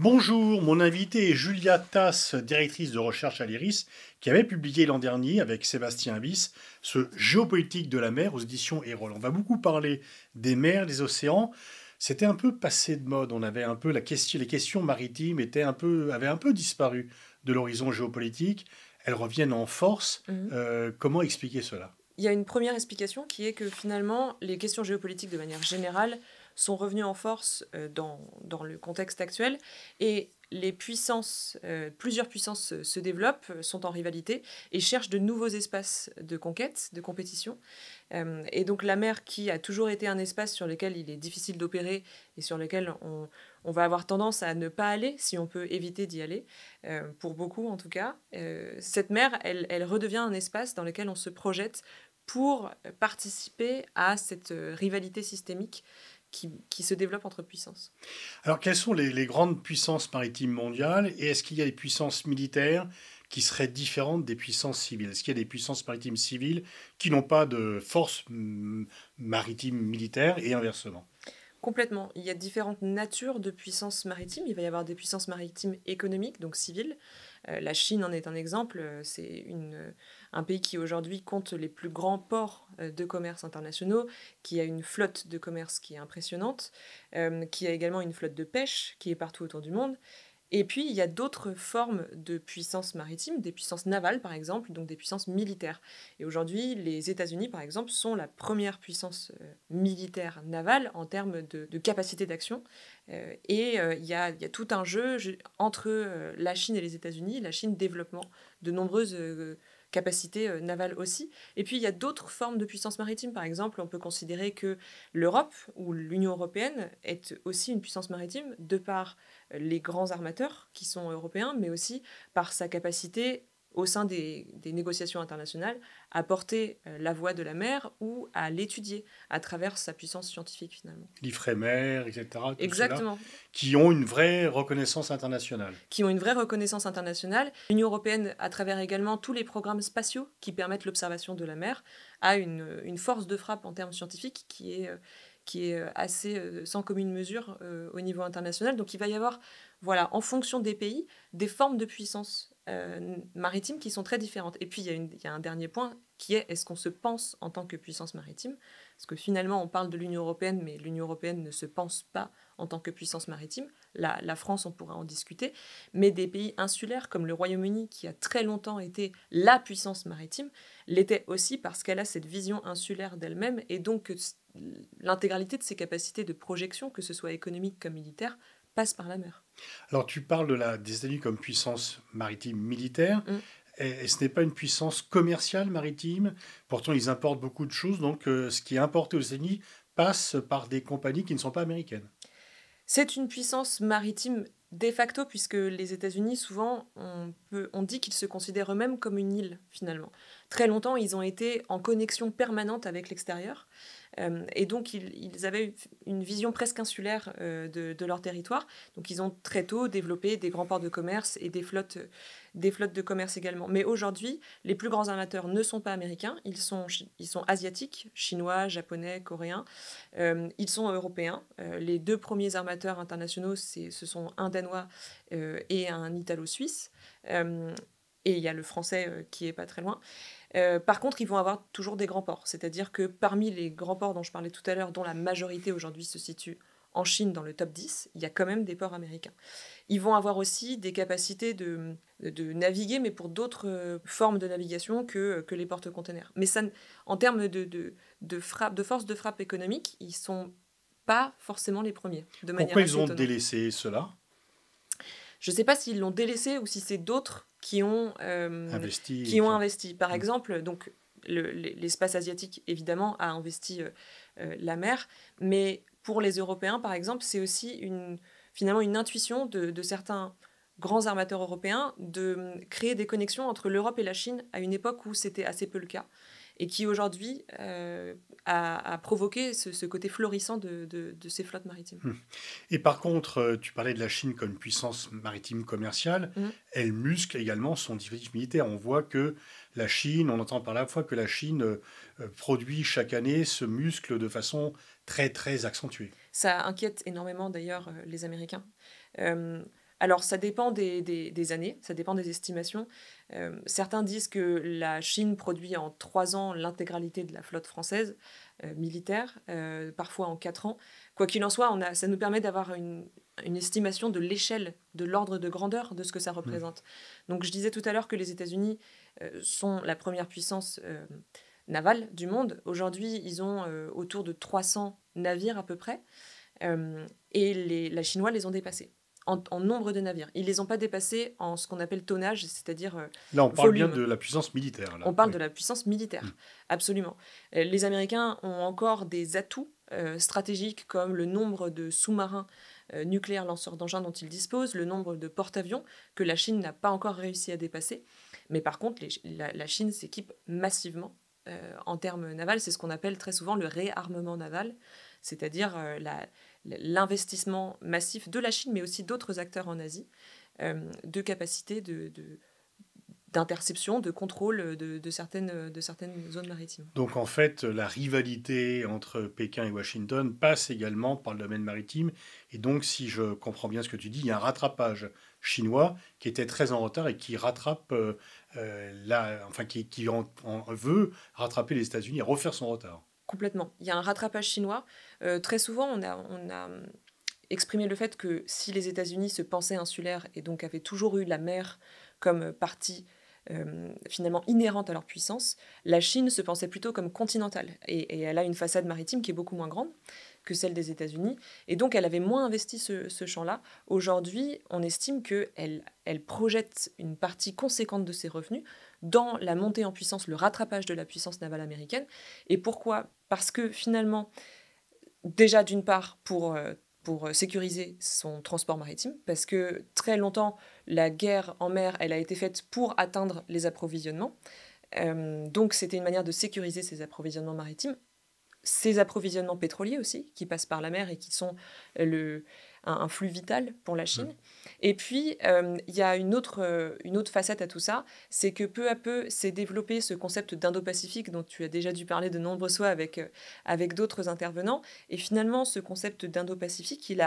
Bonjour, mon invité est Julia Tass, directrice de recherche à l'IRIS, qui avait publié l'an dernier avec Sébastien Abyss ce Géopolitique de la mer aux éditions Erol. On va beaucoup parler des mers, des océans. C'était un peu passé de mode. On avait un peu les questions maritimes avaient un peu disparu de l'horizon géopolitique. Elles reviennent en force. Mhm. Comment expliquer cela? Il y a une première explication qui est que finalement, les questions géopolitiques de manière générale sont revenues en force dans le contexte actuel et les puissances, plusieurs puissances se développent, sont en rivalité et cherchent de nouveaux espaces de conquête, de compétition. Et donc la mer, qui a toujours été un espace sur lequel il est difficile d'opérer et sur lequel on va avoir tendance à ne pas aller si on peut éviter d'y aller, pour beaucoup en tout cas, cette mer, elle redevient un espace dans lequel on se projette pour participer à cette rivalité systémique qui se développe entre puissances. Alors, quelles sont les grandes puissances maritimes mondiales et est-ce qu'il y a des puissances militaires qui seraient différentes des puissances civiles? Est-ce qu'il y a des puissances maritimes civiles qui n'ont pas de force maritime militaire et inversement? Complètement. Il y a différentes natures de puissances maritimes. Il va y avoir des puissances maritimes économiques, donc civiles. La Chine en est un exemple. C'est un pays qui aujourd'hui compte les plus grands ports de commerce internationaux, qui a une flotte de commerce qui est impressionnante, qui a également une flotte de pêche qui est partout autour du monde. Et puis, il y a d'autres formes de puissances maritimes, des puissances navales par exemple, donc des puissances militaires. Et aujourd'hui, les États-Unis, par exemple, sont la première puissance militaire navale en termes de capacité d'action. Il y a tout un jeu entre la Chine et les États-Unis, la Chine développement de nombreuses capacités navales aussi. Et puis, il y a d'autres formes de puissance maritime. Par exemple, on peut considérer que l'Europe ou l'Union européenne est aussi une puissance maritime de par les grands armateurs qui sont européens, mais aussi par sa capacité au sein des négociations internationales à porter la voie de la mer ou à l'étudier à travers sa puissance scientifique finalement. L'Ifremer, etc., tout cela, Exactement. qui ont une vraie reconnaissance internationale. Qui ont une vraie reconnaissance internationale. L'Union européenne, à travers également tous les programmes spatiaux qui permettent l'observation de la mer, a une force de frappe en termes scientifiques qui est assez sans commune mesure au niveau international. Donc il va y avoir, voilà, en fonction des pays, des formes de puissance maritime qui sont très différentes. Et puis il y a un dernier point qui est, est-ce qu'on se pense en tant que puissance maritime? Parce que finalement, on parle de l'Union européenne, mais l'Union européenne ne se pense pas en tant que puissance maritime. La France, on pourra en discuter. Mais des pays insulaires comme le Royaume-Uni, qui a très longtemps été la puissance maritime, l'était aussi parce qu'elle a cette vision insulaire d'elle-même et donc l'intégralité de ses capacités de projection, que ce soit économique comme militaire, passe par la mer. Alors, tu parles des États-Unis comme puissance maritime militaire. Mm. Et ce n'est pas une puissance commerciale maritime. Pourtant, ils importent beaucoup de choses. Donc, ce qui est importé aux États-Unis passe par des compagnies qui ne sont pas américaines. C'est une puissance maritime de facto, puisque les États-Unis, souvent, on dit qu'ils se considèrent eux-mêmes comme une île, finalement. Très longtemps, ils ont été en connexion permanente avec l'extérieur. Et donc, ils avaient une vision presque insulaire de leur territoire. Donc, ils ont très tôt développé des grands ports de commerce et des flottes de commerce également. Mais aujourd'hui, les plus grands armateurs ne sont pas américains. Ils sont asiatiques, chinois, japonais, coréens. Ils sont européens. Les deux premiers armateurs internationaux, ce sont un Danois et un Italo-Suisse. Et il y a le français qui est pas très loin. Par contre, ils vont avoir toujours des grands ports. C'est-à-dire que parmi les grands ports dont je parlais tout à l'heure, dont la majorité aujourd'hui se situe en Chine dans le top 10, il y a quand même des ports américains. Ils vont avoir aussi des capacités de naviguer, mais pour d'autres formes de navigation que les porte-containers. Mais ça, en termes de force de frappe économique, ils sont pas forcément les premiers, de manière Pourquoi ils assez ont étonnante. délaissé cela? Je ne sais pas s'ils l'ont délaissé ou si c'est d'autres Investi qui et ont qui ont... investi. Par exemple, donc l'espace asiatique, évidemment, a investi la mer, mais pour les Européens, par exemple, c'est aussi finalement une intuition de certains grands armateurs européens de créer des connexions entre l'Europe et la Chine à une époque où c'était assez peu le cas et qui aujourd'hui a provoqué ce côté florissant de ces flottes maritimes. Et par contre, tu parlais de la Chine comme puissance maritime commerciale. Mhm. Elle muscle également son dispositif militaire. On voit que la Chine, on entend par la fois que la Chine produit chaque année ce muscle de façon très, très accentuée. Ça inquiète énormément d'ailleurs les Américains. Euh, Alors, ça dépend des années, ça dépend des estimations. Certains disent que la Chine produit en 3 ans l'intégralité de la flotte française militaire, parfois en 4 ans. Quoi qu'il en soit, ça nous permet d'avoir une estimation de l'échelle, de l'ordre de grandeur de ce que ça représente. Donc, je disais tout à l'heure que les États-Unis sont la première puissance navale du monde. Aujourd'hui, ils ont autour de 300 navires à peu près, et la Chinois les ont dépassés en nombre de navires. Ils ne les ont pas dépassés en ce qu'on appelle tonnage, c'est-à-dire Là, on parle volume. bien de la puissance militaire. Là. On parle de la puissance militaire, absolument. Les Américains ont encore des atouts stratégiques comme le nombre de sous-marins nucléaires lanceurs d'engins dont ils disposent, le nombre de porte-avions que la Chine n'a pas encore réussi à dépasser. Mais par contre, la Chine s'équipe massivement en termes navals. C'est ce qu'on appelle très souvent le réarmement naval, c'est-à-dire l'investissement massif de la Chine, mais aussi d'autres acteurs en Asie, de capacités d'interception, de contrôle de certaines zones maritimes. Donc en fait, la rivalité entre Pékin et Washington passe également par le domaine maritime. Et donc, si je comprends bien ce que tu dis, il y a un rattrapage chinois qui était très en retard et qui rattrape, qui veut rattraper les États-Unis et refaire son retard. Complètement. Il y a un rattrapage chinois. Très souvent, on a exprimé le fait que si les États-Unis se pensaient insulaires et donc avaient toujours eu la mer comme partie finalement inhérente à leur puissance, la Chine se pensait plutôt comme continentale. Et elle a une façade maritime qui est beaucoup moins grande que celle des États-Unis. Et donc, elle avait moins investi ce champ-là. Aujourd'hui, on estime qu'elle projette une partie conséquente de ses revenus dans la montée en puissance, le rattrapage de la puissance navale américaine. Et pourquoi ? Parce que finalement, déjà d'une part, pour sécuriser son transport maritime, parce que très longtemps, la guerre en mer, elle a été faite pour atteindre les approvisionnements. Donc, c'était une manière de sécuriser ces approvisionnements maritimes. Ces approvisionnements pétroliers aussi, qui passent par la mer et qui sont un flux vital pour la Chine. Et puis, il y a une autre facette à tout ça, c'est que peu à peu, s'est développé ce concept d'Indo-Pacifique dont tu as déjà dû parler de nombreuses fois avec d'autres intervenants. Et finalement, ce concept d'Indo-Pacifique, il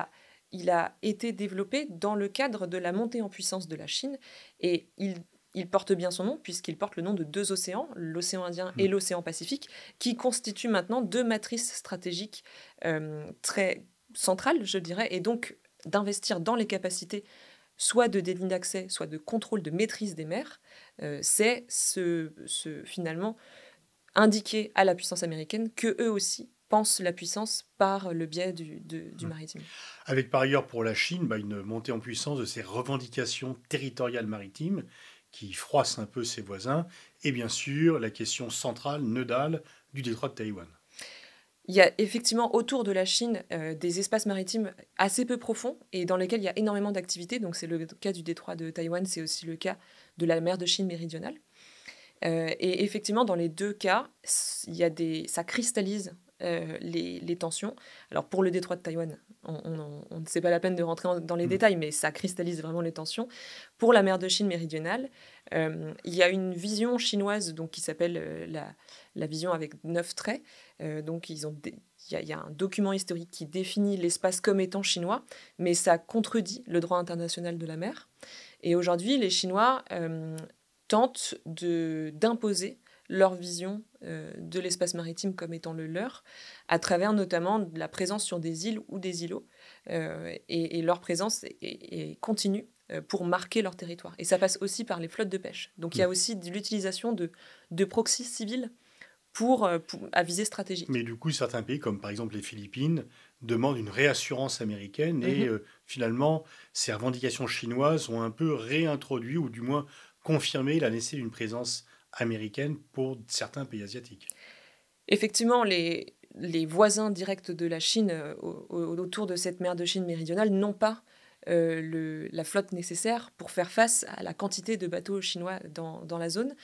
a été développé dans le cadre de la montée en puissance de la Chine. Et il porte bien son nom puisqu'il porte le nom de 2 océans, l'océan Indien et l'océan Pacifique, qui constituent maintenant 2 matrices stratégiques très centrales, je dirais, et donc d'investir dans les capacités soit de déligne d'accès, soit de contrôle, de maîtrise des mers, c'est finalement indiquer à la puissance américaine qu'eux aussi pensent la puissance par le biais du maritime. Avec par ailleurs pour la Chine une montée en puissance de ses revendications territoriales maritimes qui froissent un peu ses voisins, et bien sûr la question centrale, nodale, du détroit de Taïwan. Il y a effectivement autour de la Chine des espaces maritimes assez peu profonds et dans lesquels il y a énormément d'activités. Donc c'est le cas du détroit de Taïwan, c'est aussi le cas de la mer de Chine méridionale. Et effectivement, dans les deux cas, ça cristallise les tensions. Alors pour le détroit de Taïwan, on ne sait pas la peine de rentrer dans les détails, mais ça cristallise vraiment les tensions. Pour la mer de Chine méridionale, il y a une vision chinoise donc, qui s'appelle la vision avec 9 traits. Donc il y a un document historique qui définit l'espace comme étant chinois, mais ça contredit le droit international de la mer. Et aujourd'hui, les Chinois tentent d'imposer leur vision de l'espace maritime comme étant le leur, à travers notamment la présence sur des îles ou des îlots. Et leur présence est continue pour marquer leur territoire. Et ça passe aussi par les flottes de pêche. Donc il y a aussi l'utilisation de proxys civils à visée stratégique. Mais du coup, certains pays, comme par exemple les Philippines, demandent une réassurance américaine et finalement, ces revendications chinoises ont un peu réintroduit ou du moins confirmé la nécessité d'une présence américaine pour certains pays asiatiques. Effectivement, les voisins directs de la Chine autour de cette mer de Chine méridionale n'ont pas la flotte nécessaire pour faire face à la quantité de bateaux chinois dans la zone.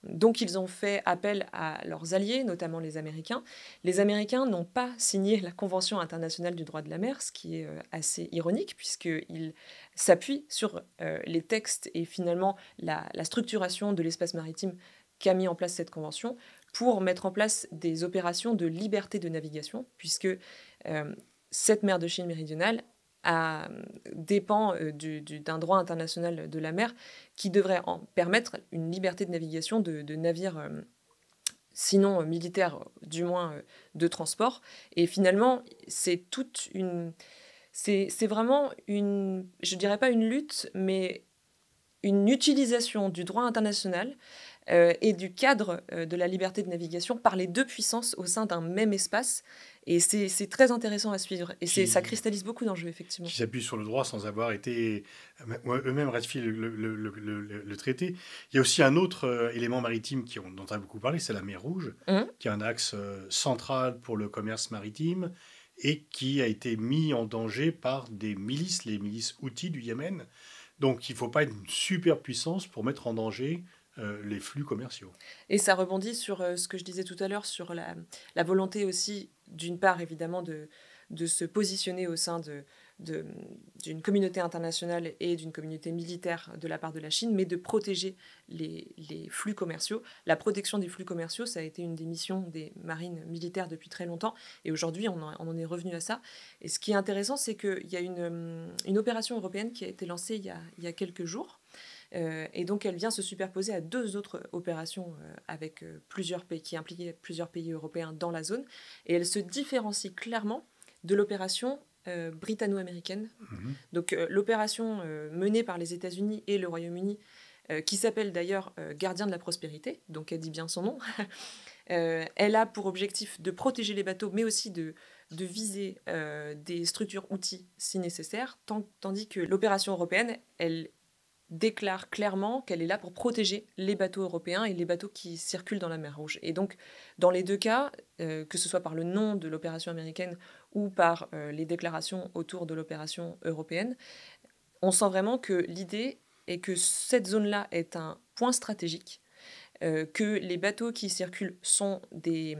Donc ils ont fait appel à leurs alliés, notamment les Américains. Les Américains n'ont pas signé la Convention internationale du droit de la mer, ce qui est assez ironique, puisqu'ils s'appuient sur les textes et finalement la structuration de l'espace maritime qu'a mis en place cette convention pour mettre en place des opérations de liberté de navigation, puisque cette mer de Chine méridionale dépend d'un droit international de la mer qui devrait permettre une liberté de navigation de navires, sinon militaires, du moins de transport. Et finalement, c'est vraiment je dirais pas une lutte, mais une utilisation du droit international et du cadre de la liberté de navigation par les deux puissances au sein d'un même espace. Et c'est très intéressant à suivre. Et ça cristallise beaucoup d'enjeux, effectivement. Qui s'appuient sur le droit sans avoir été eux-mêmes ratifié le traité. Il y a aussi un autre élément maritime dont on a beaucoup parlé, c'est la mer Rouge, qui est un axe central pour le commerce maritime et qui a été mis en danger par des milices, les milices Houthis du Yémen. Donc il ne faut pas être une super puissance pour mettre en danger les flux commerciaux. Et ça rebondit sur ce que je disais tout à l'heure, sur la volonté aussi, d'une part évidemment, de se positionner au sein d'une communauté internationale et d'une communauté militaire de la part de la Chine, mais de protéger les flux commerciaux. La protection des flux commerciaux, ça a été une des missions des marines militaires depuis très longtemps, et aujourd'hui on en est revenu à ça. Et ce qui est intéressant, c'est qu'il y a une opération européenne qui a été lancée il y a quelques jours, et donc elle vient se superposer à deux autres opérations avec plusieurs pays, qui impliquaient plusieurs pays européens dans la zone, et elle se différencie clairement de l'opération britanno-américaine. Donc l'opération menée par les États-Unis et le Royaume-Uni, qui s'appelle d'ailleurs Gardien de la prospérité, donc elle dit bien son nom, elle a pour objectif de protéger les bateaux, mais aussi de viser des structures outils si nécessaire, tandis que l'opération européenne, elle déclare clairement qu'elle est là pour protéger les bateaux européens et les bateaux qui circulent dans la mer Rouge. Et donc, dans les deux cas, que ce soit par le nom de l'opération américaine ou par les déclarations autour de l'opération européenne, on sent vraiment que l'idée est que cette zone-là est un point stratégique, que les bateaux qui circulent sont des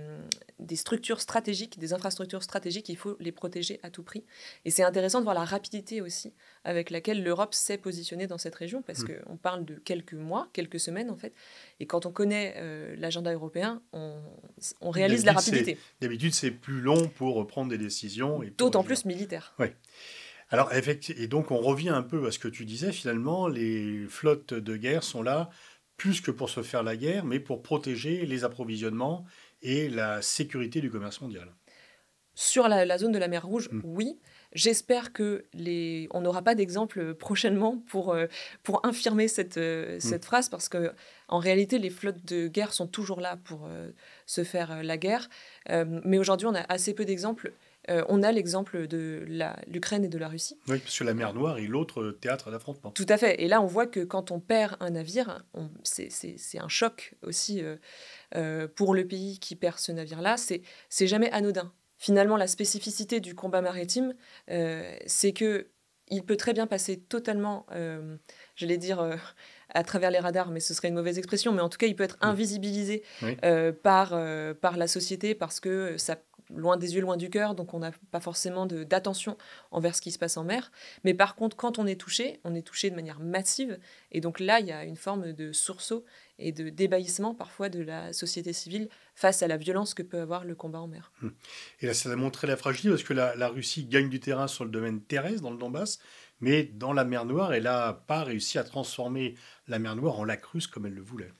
structures stratégiques, des infrastructures stratégiques, il faut les protéger à tout prix. Et c'est intéressant de voir la rapidité aussi avec laquelle l'Europe s'est positionnée dans cette région, parce qu'on parle de quelques mois, quelques semaines en fait, et quand on connaît l'agenda européen, on réalise la rapidité. D'habitude, c'est plus long pour prendre des décisions. D'autant plus militaire. Oui. Alors, et donc on revient un peu à ce que tu disais, finalement, les flottes de guerre sont là plus que pour se faire la guerre, mais pour protéger les approvisionnements et la sécurité du commerce mondial. Sur la zone de la mer Rouge, oui. J'espère qu'on n'aura pas d'exemple prochainement pour infirmer cette phrase, parce qu'en réalité, les flottes de guerre sont toujours là pour se faire la guerre. Mais aujourd'hui, on a assez peu d'exemples. On a l'exemple de l'Ukraine et de la Russie. Oui, parce que la mer Noire est l'autre théâtre d'affrontement. Tout à fait. Et là, on voit que quand on perd un navire, c'est un choc aussi pour le pays qui perd ce navire-là. C'est jamais anodin. Finalement, la spécificité du combat maritime, c'est que il peut très bien passer totalement, j'allais dire, à travers les radars, mais ce serait une mauvaise expression, mais en tout cas, il peut être invisibilisé par la société, parce que ça, loin des yeux, loin du cœur, donc on n'a pas forcément d'attention envers ce qui se passe en mer. Mais par contre, quand on est touché de manière massive, et donc là, il y a une forme de sursaut et de débahissement parfois de la société civile face à la violence que peut avoir le combat en mer. Et là, ça a montré la fragilité, parce que la Russie gagne du terrain sur le domaine terrestre, dans le Donbass, mais dans la mer Noire, elle n'a pas réussi à transformer la mer Noire en lac russe comme elle le voulait.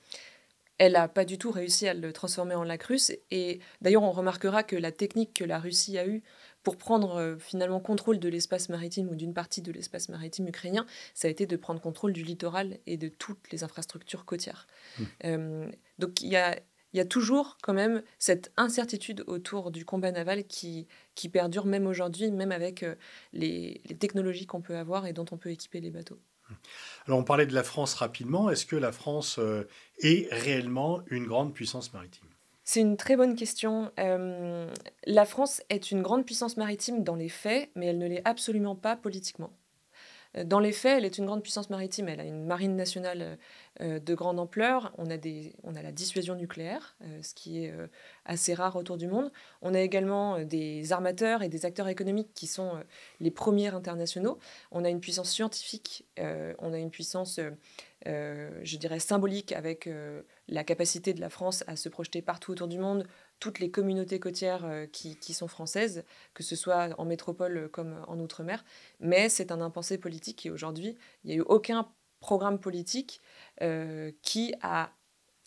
Elle n'a pas du tout réussi à le transformer en lac russe. Et d'ailleurs, on remarquera que la technique que la Russie a eue pour prendre finalement contrôle de l'espace maritime, ou d'une partie de l'espace maritime ukrainien, ça a été de prendre contrôle du littoral et de toutes les infrastructures côtières. Donc il y a toujours quand même cette incertitude autour du combat naval qui perdure même aujourd'hui, même avec les technologies qu'on peut avoir et dont on peut équiper les bateaux. Alors on parlait de la France rapidement. Est-ce que la France est réellement une grande puissance maritime ? C'est une très bonne question. La France est une grande puissance maritime dans les faits, mais elle ne l'est absolument pas politiquement. Dans les faits, elle est une grande puissance maritime. Elle a une marine nationale de grande ampleur. On a la dissuasion nucléaire, ce qui est assez rare autour du monde. On a également des armateurs et des acteurs économiques qui sont les premiers internationaux. On a une puissance scientifique. On a une puissance, je dirais, symbolique, avec la capacité de la France à se projeter partout autour du monde, toutes les communautés côtières qui sont françaises, que ce soit en métropole comme en outre-mer. Mais c'est un impensé politique et aujourd'hui, il n'y a eu aucun programme politique qui a,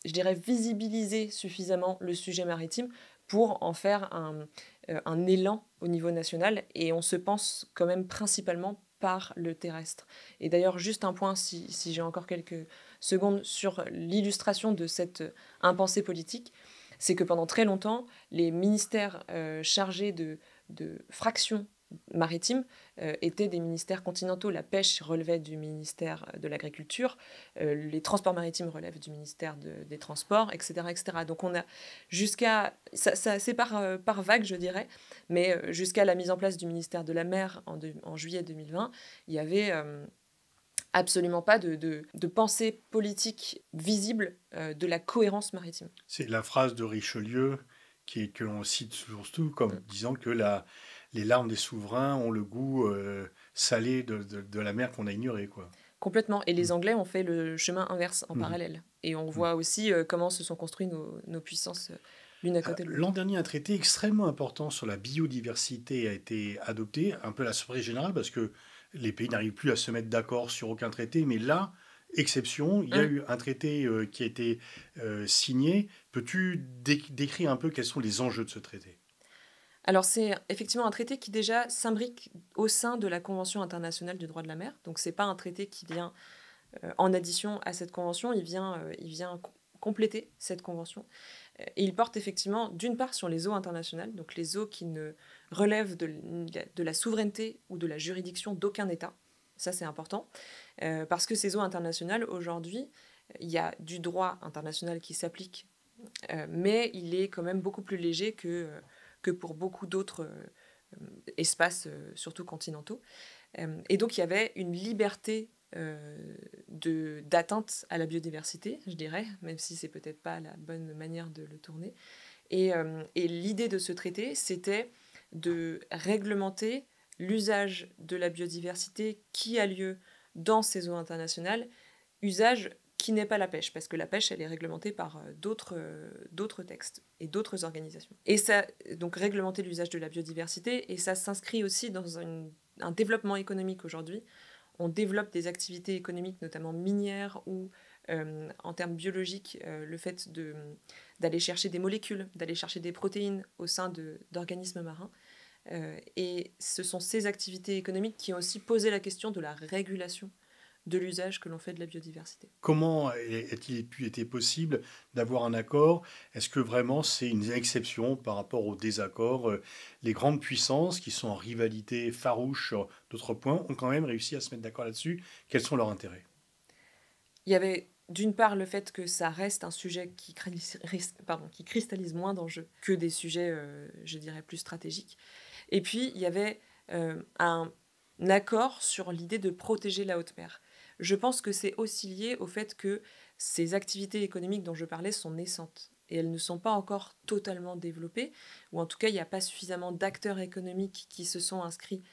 je dirais, visibilisé suffisamment le sujet maritime pour en faire un élan au niveau national. Et on se pense quand même principalement par le terrestre. Et d'ailleurs, juste un point, si j'ai encore quelques secondes, sur l'illustration de cette impensée politique, c'est que pendant très longtemps, les ministères chargés de fractions maritimes étaient des ministères continentaux. La pêche relevait du ministère de l'Agriculture, les transports maritimes relèvent du ministère des Transports, etc., etc. Donc on a jusqu'à... c'est par vague, je dirais, mais jusqu'à la mise en place du ministère de la Mer en juillet 2020, il y avait... absolument pas de pensée politique visible de la cohérence maritime. C'est la phrase de Richelieu que l'on cite surtout comme disant que les larmes des souverains ont le goût salé de la mer qu'on a ignoré, quoi. Complètement. Et les Anglais ont fait le chemin inverse en Mhm. parallèle. Et on voit aussi comment se sont construits nos puissances l'une à côté de l'autre. L'an dernier, un traité extrêmement important sur la biodiversité a été adopté, un peu à la surprise générale, parce que les pays n'arrivent plus à se mettre d'accord sur aucun traité. Mais là, exception, il y a eu un traité qui a été signé. Peux-tu décrire un peu quels sont les enjeux de ce traité? Alors c'est effectivement un traité qui déjà s'imbrique au sein de la Convention internationale du droit de la mer. Donc c'est pas un traité qui vient en addition à cette convention, il vient compléter cette convention. Et il porte effectivement d'une part sur les eaux internationales, donc les eaux qui ne relèvent de la souveraineté ou de la juridiction d'aucun État. Ça c'est important, parce que ces eaux internationales, aujourd'hui, il y a du droit international qui s'applique, mais il est quand même beaucoup plus léger que pour beaucoup d'autres espaces, surtout continentaux. Et donc il y avait une liberté d'atteinte à la biodiversité, je dirais, même si c'est peut-être pas la bonne manière de le tourner. Et l'idée de ce traité, c'était de réglementer l'usage de la biodiversité qui a lieu dans ces eaux internationales, usage qui n'est pas la pêche, parce que la pêche, elle est réglementée par d'autres textes et d'autres organisations. Et ça, donc réglementer l'usage de la biodiversité, et ça s'inscrit aussi dans un développement économique aujourd'hui. On développe des activités économiques, notamment minières, ou en termes biologiques, le fait d'aller chercher des molécules, d'aller chercher des protéines au sein d'organismes marins. Et ce sont ces activités économiques qui ont aussi posé la question de la régulation de l'usage que l'on fait de la biodiversité. Comment a-t-il été possible d'avoir un accord? Est-ce que vraiment c'est une exception par rapport au désaccord? Les grandes puissances qui sont en rivalité farouche sur d'autres points ont quand même réussi à se mettre d'accord là-dessus. Quels sont leurs intérêts? Il y avait d'une part le fait que ça reste un sujet qui cristallise moins d'enjeux que des sujets, je dirais, plus stratégiques. Et puis, il y avait un accord sur l'idée de protéger la haute mer. Je pense que c'est aussi lié au fait que ces activités économiques dont je parlais sont naissantes et elles ne sont pas encore totalement développées, ou en tout cas, il n'y a pas suffisamment d'acteurs économiques qui se sont inscrits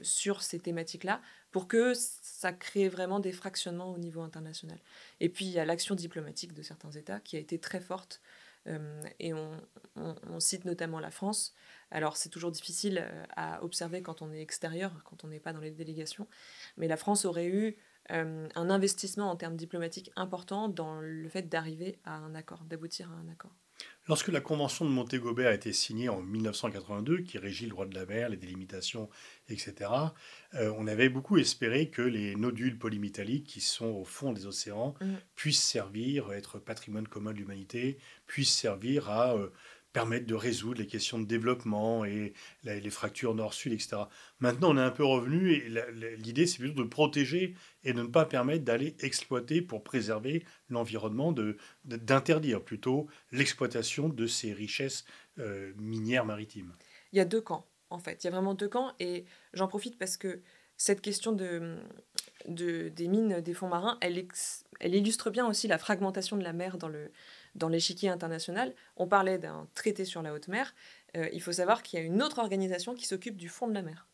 sur ces thématiques-là pour que ça crée vraiment des fractionnements au niveau international. Et puis, il y a l'action diplomatique de certains États qui a été très forte, et on cite notamment la France. Alors, c'est toujours difficile à observer quand on est extérieur, quand on n'est pas dans les délégations, mais la France aurait eu un investissement en termes diplomatiques important dans le fait d'arriver à un accord, d'aboutir à un accord. Lorsque la Convention de Montego Bay a été signée en 1982, qui régit le droit de la mer, les délimitations, etc., on avait beaucoup espéré que les nodules polymétalliques qui sont au fond des océans puissent servir, être patrimoine commun de l'humanité, puissent servir à permettre de résoudre les questions de développement et les fractures nord-sud, etc. Maintenant, on est un peu revenu et l'idée, c'est plutôt de protéger et de ne pas permettre d'aller exploiter pour préserver l'environnement, d'interdire plutôt l'exploitation de ces richesses minières maritimes. Il y a deux camps, en fait. Il y a vraiment deux camps et j'en profite parce que cette question des mines des fonds marins, elle illustre bien aussi la fragmentation de la mer dans l'échiquier international. On parlait d'un traité sur la haute mer. Il faut savoir qu'il y a une autre organisation qui s'occupe du fond de la mer.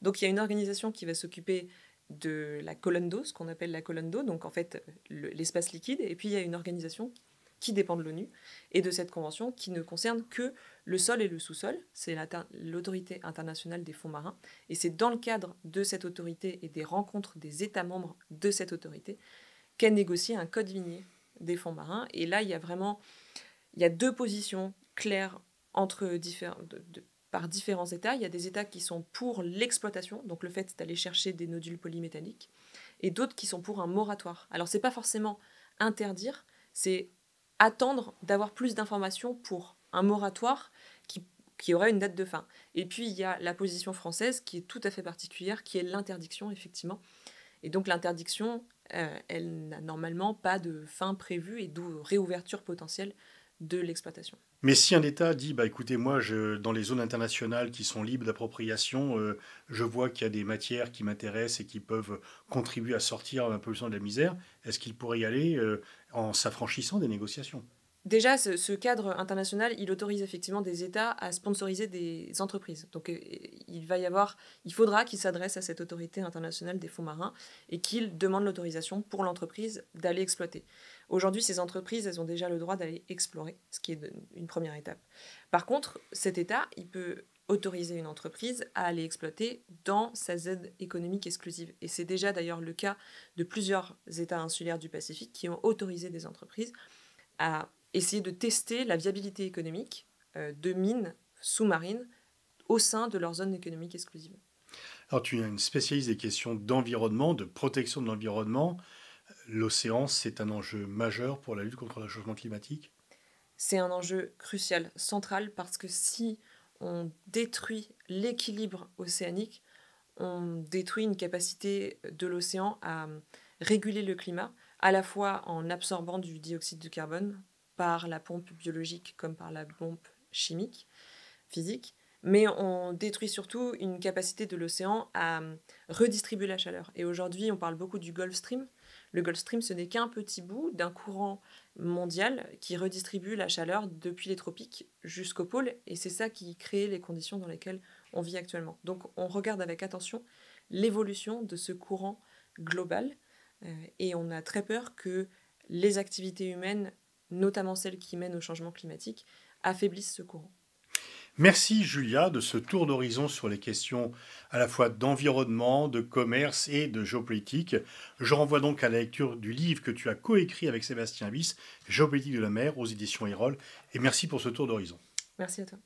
Donc il y a une organisation qui va s'occuper de la colonne d'eau, ce qu'on appelle la colonne d'eau, donc en fait l'espace liquide, et puis il y a une organisation qui dépend de l'ONU, et de cette convention qui ne concerne que le sol et le sous-sol. C'est l'autorité internationale des fonds marins. Et c'est dans le cadre de cette autorité et des rencontres des États membres de cette autorité qu'est négocié un code minier des fonds marins. Et là, il y a deux positions claires par différents États. Il y a des États qui sont pour l'exploitation, donc le fait d'aller chercher des nodules polymétalliques, et d'autres qui sont pour un moratoire. Alors, c'est pas forcément interdire, c'est attendre d'avoir plus d'informations pour un moratoire qui aurait une date de fin. Et puis, il y a la position française qui est tout à fait particulière, qui est l'interdiction, effectivement. Et donc, l'interdiction, elle n'a normalement pas de fin prévue et de réouverture potentielle de l'exploitation. Mais si un État dit, bah écoutez, moi, dans les zones internationales qui sont libres d'appropriation, je vois qu'il y a des matières qui m'intéressent et qui peuvent contribuer à sortir un peu de la misère, est-ce qu'il pourrait y aller en s'affranchissant des négociations? Déjà, ce cadre international, il autorise effectivement des États à sponsoriser des entreprises. Donc, il faudra qu'ils s'adressent à cette autorité internationale des fonds marins et qu'ils demandent l'autorisation pour l'entreprise d'aller exploiter. Aujourd'hui, ces entreprises, elles ont déjà le droit d'aller explorer, ce qui est une première étape. Par contre, cet État, il peut autoriser une entreprise à aller exploiter dans sa zone économique exclusive. Et c'est déjà d'ailleurs le cas de plusieurs États insulaires du Pacifique qui ont autorisé des entreprises à essayer de tester la viabilité économique de mines sous-marines au sein de leur zone économique exclusive. Alors, tu es une spécialiste des questions d'environnement, de protection de l'environnement. L'océan, c'est un enjeu majeur pour la lutte contre le changement climatique. C'est un enjeu crucial, central, parce que si on détruit l'équilibre océanique, on détruit une capacité de l'océan à réguler le climat, à la fois en absorbant du dioxyde de carbone par la pompe biologique comme par la pompe chimique, physique, mais on détruit surtout une capacité de l'océan à redistribuer la chaleur. Et aujourd'hui, on parle beaucoup du Gulf Stream. Le Gulf Stream, ce n'est qu'un petit bout d'un courant mondial qui redistribue la chaleur depuis les tropiques jusqu'au pôle, et c'est ça qui crée les conditions dans lesquelles on vit actuellement. Donc on regarde avec attention l'évolution de ce courant global, et on a très peur que les activités humaines, notamment celles qui mènent au changement climatique, affaiblissent ce courant. Merci Julia de ce tour d'horizon sur les questions à la fois d'environnement, de commerce et de géopolitique. Je renvoie donc à la lecture du livre que tu as coécrit avec Sébastien Bis, Géopolitique de la mer aux éditions Erol. Et merci pour ce tour d'horizon. Merci à toi.